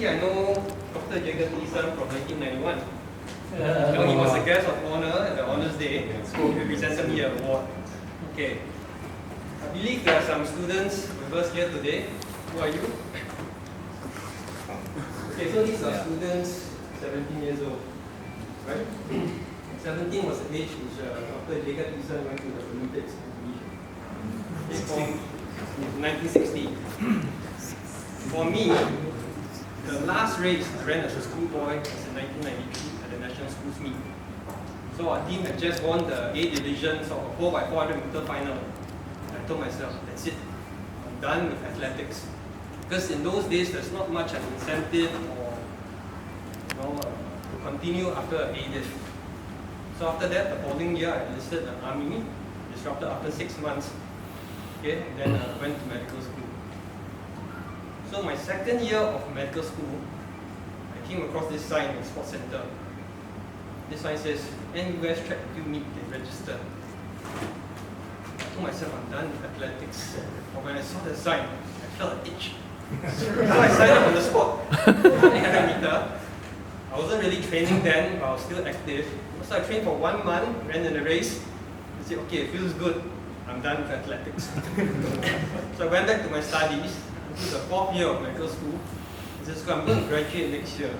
Actually, I know Dr. Jacob Isan from 1991. He was a guest of honor at the Honours Day, so he presented me an award. Okay. I believe there are some students with us here today. Who are you? Okay, so these are students 17 years old, right? 17 was the age which Dr. Jacob Isan went to the Olympics. From 1960. For me, the last race I ran as a schoolboy was in 1993 at the National Schools Meet. So our team had just won the A division, so a 4x400 meter final. I told myself, that's it, I'm done with athletics. Because in those days, there's not much an incentive or to continue after an A div. So after that, the following year, I enlisted in the army, disrupted after 6 months. Okay, and then I went to medical school. So my second year of medical school, I came across this sign in the sports center. This sign says, NUS track and field meet, get registered. I told myself, I'm done with athletics. But when I saw the sign, I felt an itch. So I signed up on the spot, 800 meter. I wasn't really training then, but I was still active. So I trained for 1 month, ran in the race. I said, okay, it feels good. I'm done with athletics. So I went back to my studies. This is the 4th year of medical school. I said, I'm going to graduate next year.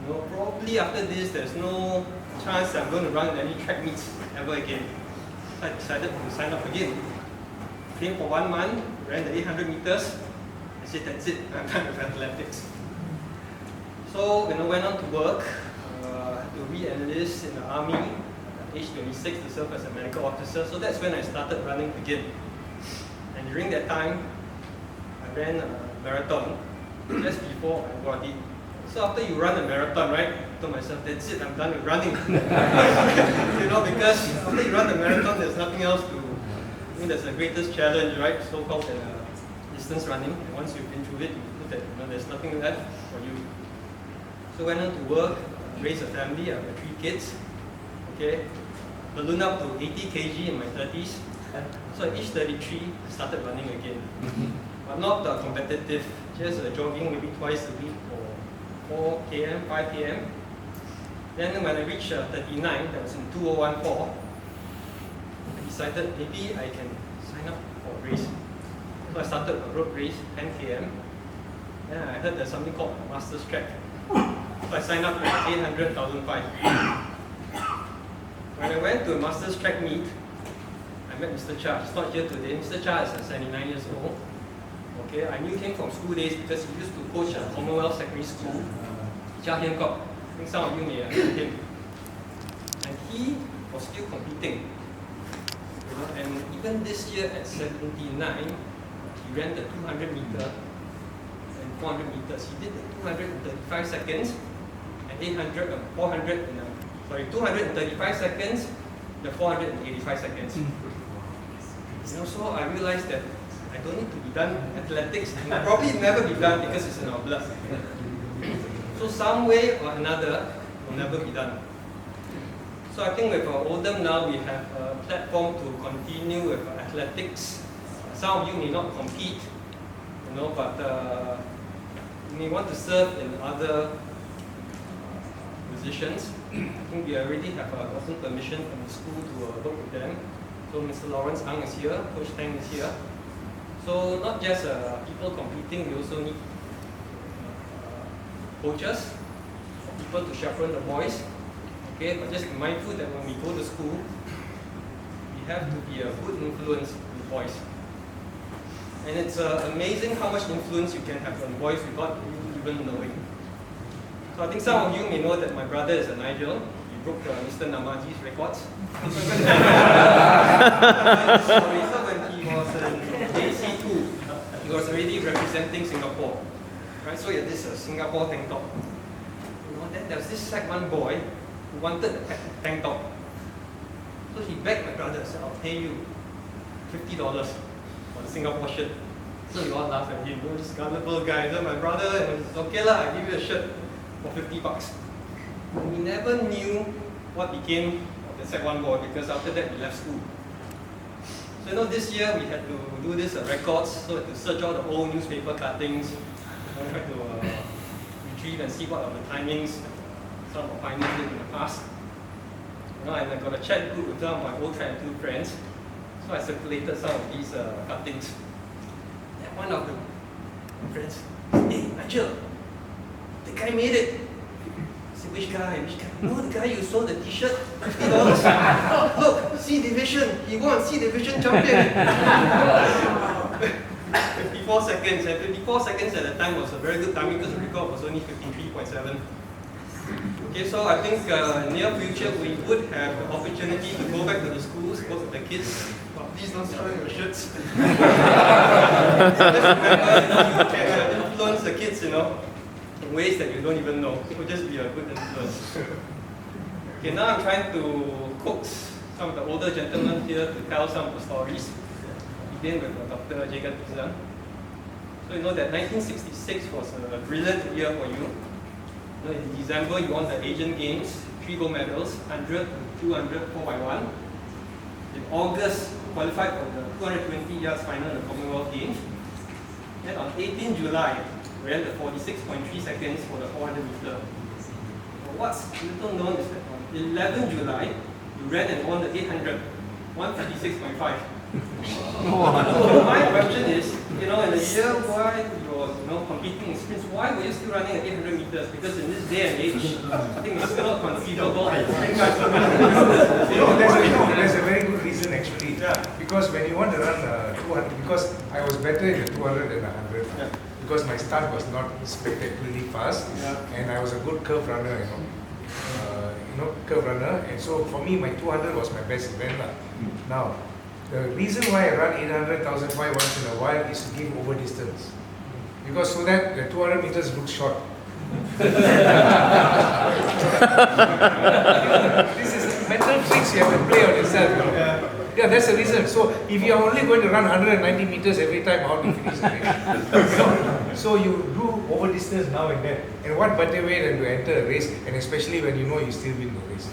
Probably after this, there's no chance I'm going to run any track meets ever again. So I decided to sign up again. Trained for 1 month, ran the 800 meters. I said, that's it, I'm done with athletics. So when I went on to work, I had to re-enlist in the army. Age 26 to serve as a medical officer, so that's when I started running again. And during that time, I ran a marathon just before I got it. So after you run a marathon, right, I told myself, that's it, I'm done with running. Because after you run the marathon, there's nothing else to, that's the greatest challenge, right, so-called distance running. And once you've been through it, you know that there's nothing left for you. So I went on to work, raised a family, I have 3 kids. Okay, ballooned up to 80 kg in my 30s. So at age 33, I started running again. But not competitive, just jogging maybe twice a week for 4 km, 5 km. Then when I reached 39, that was in 2014, I decided maybe I can sign up for a race. So I started a road race, 10 km. Then I heard there's something called Masters Track. So I signed up for 800, 1,500. When I went to a Masters Track meet, I met Mr. Cha. He's not here today. Mr. Cha is 79 years old. Okay, I knew him from school days because he used to coach at Commonwealth Secondary School. Cha Hian Kok. I think some of you may have heard him. And he was still competing. And even this year at 79, he ran the 200 meter and 400 meters. He did the 235 seconds and 235 seconds, the 485 seconds. So I realized that I don't need to be done athletics, and I'll probably never be done because it's in our blood. So some way or another, will never be done. So I think with Oldham now, we have a platform to continue with athletics. Some of you may not compete, but you may want to serve in other positions. I think we already have gotten permission from the school to work with them. So Mr. Lawrence Ang is here, Coach Tang is here. So not just people competing, we also need coaches, people to chaperone the boys. Okay, but just be mindful that when we go to school, we have to be a good influence on the boys. And it's amazing how much influence you can have on boys without even knowing. So I think some of you may know that my brother is a Nigel. He broke Mr. Namaji's records. So when he was in AC2, he was already representing Singapore. Right? So he had this Singapore tank top. Then there was this Sec 1 boy who wanted the tank top. So he begged my brother, said, I'll pay you $50 for the Singapore shirt. So we all laughed at him. This gullible guy. So my brother, said, okay lah, I give you a shirt for $50. We never knew what became of the Sec 1 boy because after that we left school. So this year we had to do this records, so we had to search all the old newspaper cuttings, try to retrieve and see what are the timings some of my pioneers did in the past. And I got a chat group with some of my old track and field friends. So I circulated some of these cuttings. And one of the friends, hey, Nigel, the guy made it. I said, which guy? Which guy? No, the guy you sold the t-shirt, $50. Look, C Division, he won C Division champion. 54 seconds, and 54 seconds at the time was a very good timing because the record was only 53.7. Okay, so I think in the near future we would have the opportunity to go back to the schools, work with the kids. But please don't sell your shirts. Let's remember, you can influence the kids, in ways that you don't even know. It will just be a good influence. Okay, now I'm trying to coax some of the older gentlemen here to tell some of the stories. Begin with Dr. Jagan Pizan. So you know that 1966 was a brilliant year for you. In December, you won the Asian Games, 3 gold medals, 100, 200, 4x1. In August, you qualified for the 220 yards final in the Commonwealth Games. Then on 18 July, we ran the 46.3 seconds for the 400 meter. What's little known is that on 11 July, you ran and won the 800, 156.5. So my question is, in a year why you're competing in sprints, why were you still running at 800 meters? Because in this day and age, I think it's still not conceivable. There's a very good reason actually. Yeah. Because when you want to run 200, because I was better in the 200 than the 100. Yeah. Because my start was not spectacularly fast, and I was a good curve runner, curve runner, and so for me, my 200 was my best event. Now, the reason why I run 800, 1005 once in a while is to give over distance, because so that the 200 meters looks short. This is mental tricks you have to play on yourself. Yeah, that's the reason. So if you are only going to run 190 meters every time, how do you finish the race? So you do over distance now and then. And what better way than to enter a race, and especially when you know you still win the race.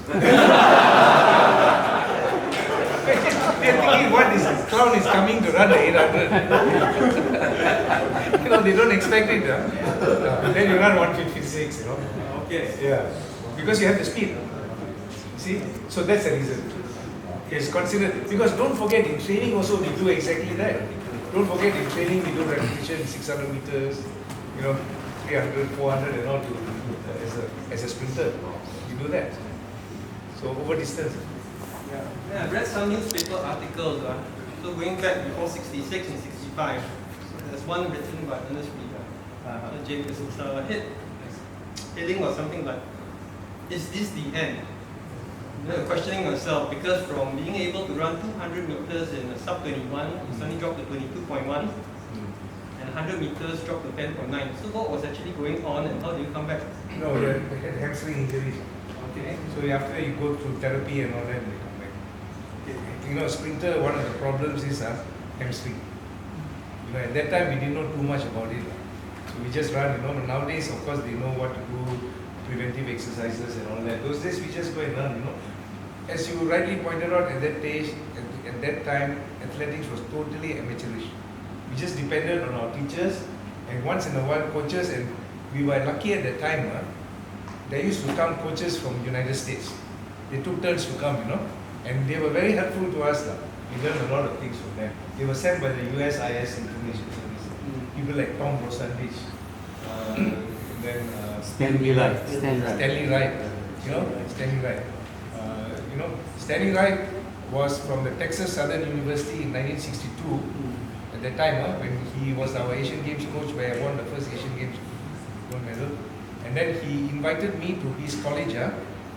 They're thinking, what is this clown is coming to run the 800? They don't expect it. Then you run 156, Okay. Yeah. Because you have the speed. See? So that's the reason. It's considered, because don't forget, in training also we do exactly that. Don't forget, in training we do repetition 600 meters, 300, 400 and all as a sprinter. You do that. So over distance. Yeah, I read some newspaper articles. So going back before 66 and 65, there's one written by Ernest Reader. James, it's heading or something like, is this the end? Questioning yourself, because from being able to run 200 meters in a sub 21, you suddenly dropped to 22.1, and 100 meters dropped to 10.9. So what was actually going on, and how do you come back? No, you had hamstring injuries. Okay. So after you go through therapy and all that, you come back. Okay. Sprinter, one of the problems is hamstring. At that time we didn't know too much about it. So we just run. Nowadays, of course, they know what to do, preventive exercises and all that. Those days we just go and run. As you rightly pointed out, at that age, at that time, athletics was totally amateurish. We just depended on our teachers and once in a while coaches, and we were lucky at that time. There used to come coaches from the United States. They took turns to come, and they were very helpful to us. We learned a lot of things from them. They were sent by the USIS Information Service. People like Tom Rosandich, then Stanley Wright. Stanley Wright. Stanley Wright. Stanley Wright was from the Texas Southern University in 1962. At that time, when he was our Asian Games coach, where I won the first Asian Games gold medal. And then he invited me to his college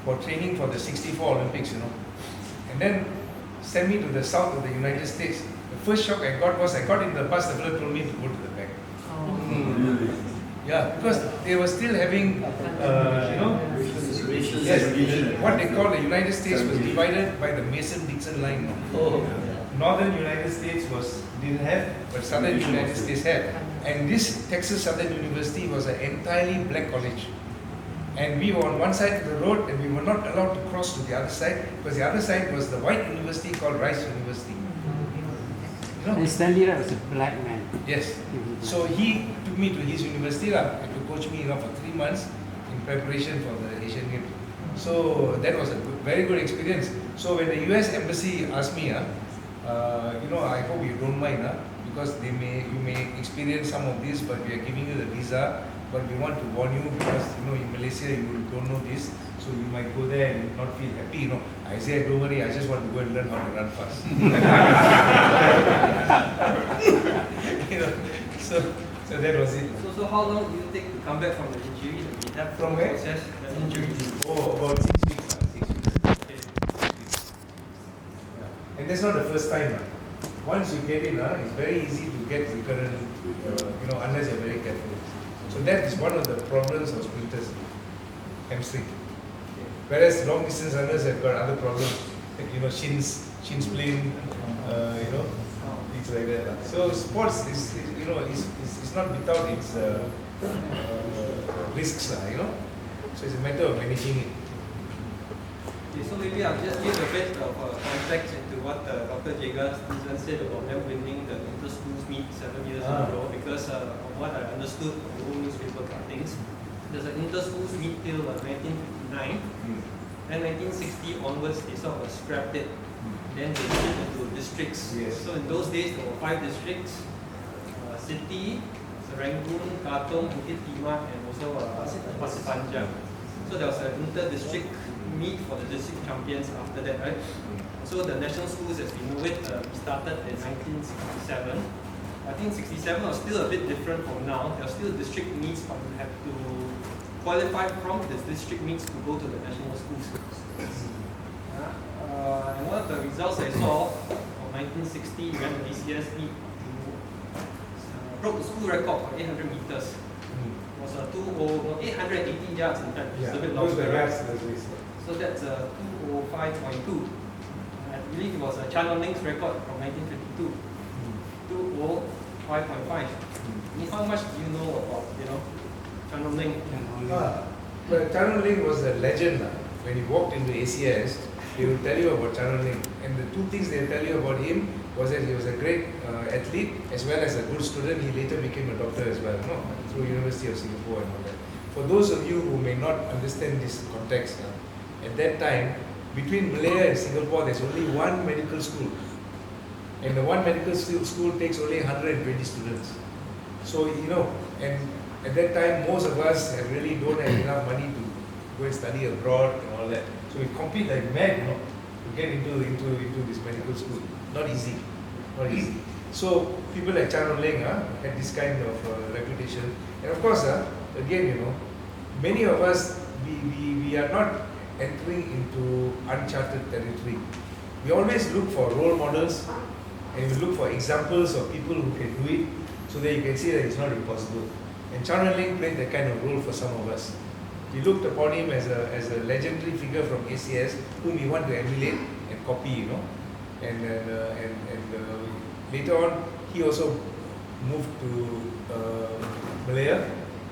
for training for the 64 Olympics, And then sent me to the south of the United States. The first shock I got was I got in the bus, the fellow told me to go to the back. Yeah, because they were still having, what they call the United States was divided by the Mason-Dixon line. Northern United States didn't have, but Southern United States had. And this Texas Southern University was an entirely black college. And we were on one side of the road and we were not allowed to cross to the other side, because the other side was the white university called Rice University. And Stanley Wright was a black man. Yes. So he, to took me to his university to coach me for 3 months in preparation for the Asian Games. So that was a very good experience. So when the US Embassy asked me, I hope you don't mind, because you may experience some of this, but we are giving you the visa, but we want to warn you because in Malaysia you don't know this, so you might go there and not feel happy. I said, don't worry, I just want to go and learn how to run fast. So that was it. So how long do you take to come back from the injury that we have? From where? Process the injury. Oh, about 6 weeks. 6 weeks. Okay. Yeah. And that's not the first time. Once you get in, it's very easy to get recurrent, unless you're very careful. So that is one of the problems of sprinters, hamstring. Whereas long distance runners have got other problems, like shin splint, things like that. So sports is not without its risks, So it's a matter of managing it. Okay, so maybe I'll just give a bit of context into what Dr. Jaga said about them winning the inter-schools meet 7 years ago, because from what I understood from the old newspaper cuttings, there's an inter-schools meet till 1959, and 1960 onwards they sort of scrapped it. Then they split into districts. Yes. So in those days there were 5 districts: City, Serangoon, Katong, Bukit Timah, and also Pasir Panjang. So there was an inter-district meet for the district champions after that, right? So the national schools as we know it started in 1967. I think 67 was still a bit different from now. There are still district meets, but you have to qualify from the district meets to go to the national schools. And one of the results I saw of 1960 when the ACS meet broke the school record for 800 meters. It was 818 yards in fact, which is a bit longer, right? So that's 205.2. I believe it was Chan Ling's record from 1952. 205.5. How much do you know about Chan Ling? But Chan Ling was a legend. When he walked into ACS, he will tell you about Chan Ling. And the 2 things they will tell you about him was that he was a great athlete as well as a good student. He later became a doctor as well, through University of Singapore and all that. For those of you who may not understand this context, at that time, between Malaya and Singapore, there's only one medical school. And the one medical school takes only 120 students. So, and at that time, most of us really don't have enough money to go and study abroad and all that. So we compete like mad, to get into this medical school. Not easy. So people like Chan Ling had this kind of reputation. And of course, again, many of us, we are not entering into uncharted territory. We always look for role models and we look for examples of people who can do it so that you can see that it's not impossible. And Chan Ling played that kind of role for some of us. We looked upon him as a legendary figure from ACS whom we want to emulate and copy, And later on, he also moved to Malaya,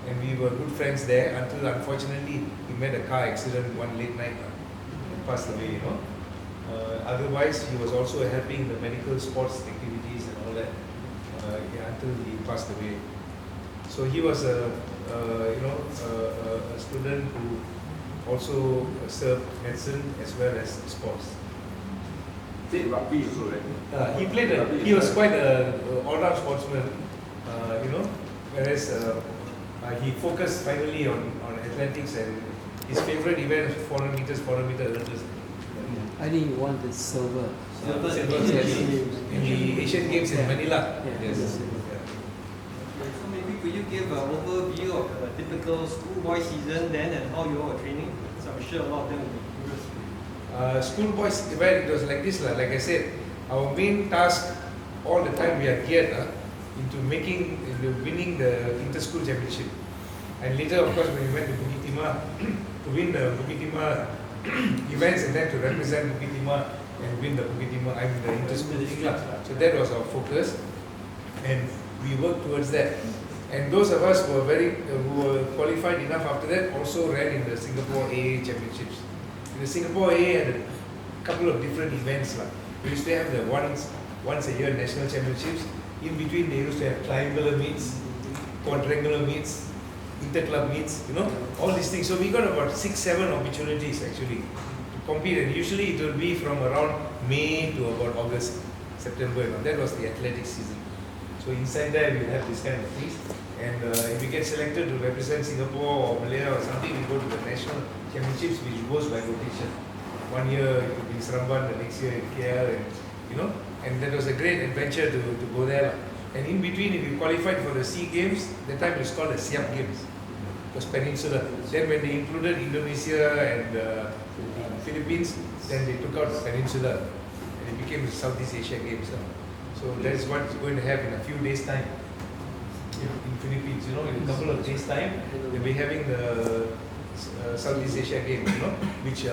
and we were good friends there until unfortunately he met a car accident one late night and passed away, Otherwise, he was also helping the medical sports activities and all that until he passed away. So he was a student who also served medicine as well as sports. Played rugby also, right? He was quite an all-round sportsman, whereas he focused finally on athletics, and his favorite event was 400 meters, 400 meter hurdles. I think he won the silver. In the Asian Games in Manila. Yes. So maybe could you give an overview of a typical schoolboy season then and how you all were training? So I'm sure a lot of them will be curious. Schoolboys, well, it was like this, like I said, our main task all the time we are geared into winning the inter-school championship. And later, of course, when we went to Bukit Timah to win the Bukit Timah events and then to represent Bukit Timah and win the Bukit Timah, the inter-school thing. So that was our focus, and we worked towards that. And those of us who were qualified enough after that also ran in the Singapore AA championships. In the Singapore AA had a couple of different events. We used to have the once a year national championships. In between, they used to have triangular meets. quadrangular meets, inter-club meets, all these things. So we got about 6-7 opportunities actually to compete, and usually it will be from around May to about August, September. That was the athletic season. So inside there we have this kind of things, and if we get selected to represent Singapore or Malaya or something, we go to the national championships, which goes by rotation. 1 year it will be Seremban, the next year in KL, and and that was a great adventure to go there. And in between, if you qualified for the SEA Games, that time it was called the Siam Games. It was Peninsula. Then when they included Indonesia and the Philippines, then they took out the Peninsula, and it became the Southeast Asia Games. So that is what we're going to have in a few days' time in Philippines. In a couple of days' time, they'll be having the Southeast Asia Games, which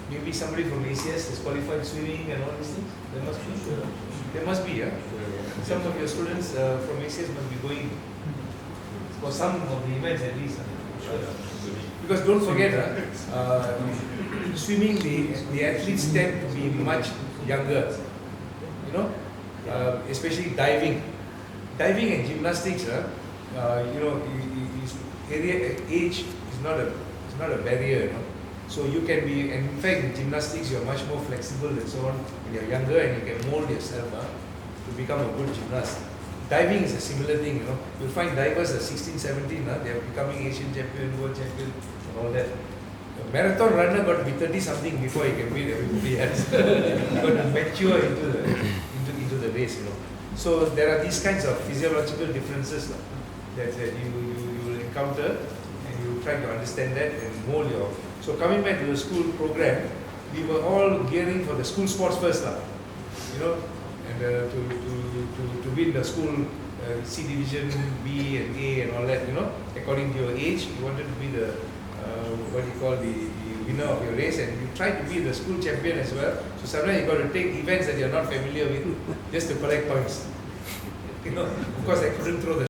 maybe somebody from ACS has qualified swimming and all these things. There must be. There must be, yeah. Some of your students from ACS must be going for some of the events at least. Because don't forget, swimming, the athletes tend to be much younger. Especially diving. Diving and gymnastics, age is not a barrier. So you can be, and in fact in gymnastics you're much more flexible and so on when you're younger, and you can mold yourself to become a good gymnast. Diving is a similar thing, You'll find divers at 16, 17, they're becoming Asian champion, world champion, and all that. A marathon runner got to be 30 something before he can beat everybody else. He got to mature into the race, So there are these kinds of physiological differences that you will encounter, and you try to understand that and mold your. So coming back to the school program, we were all gearing for the school sports first, and to win the school C division, B and A and all that, according to your age, you wanted to be the the winner of your race, and you tried to be the school champion as well. So sometimes you got to take events that you're not familiar with just to collect points. Of course I couldn't throw the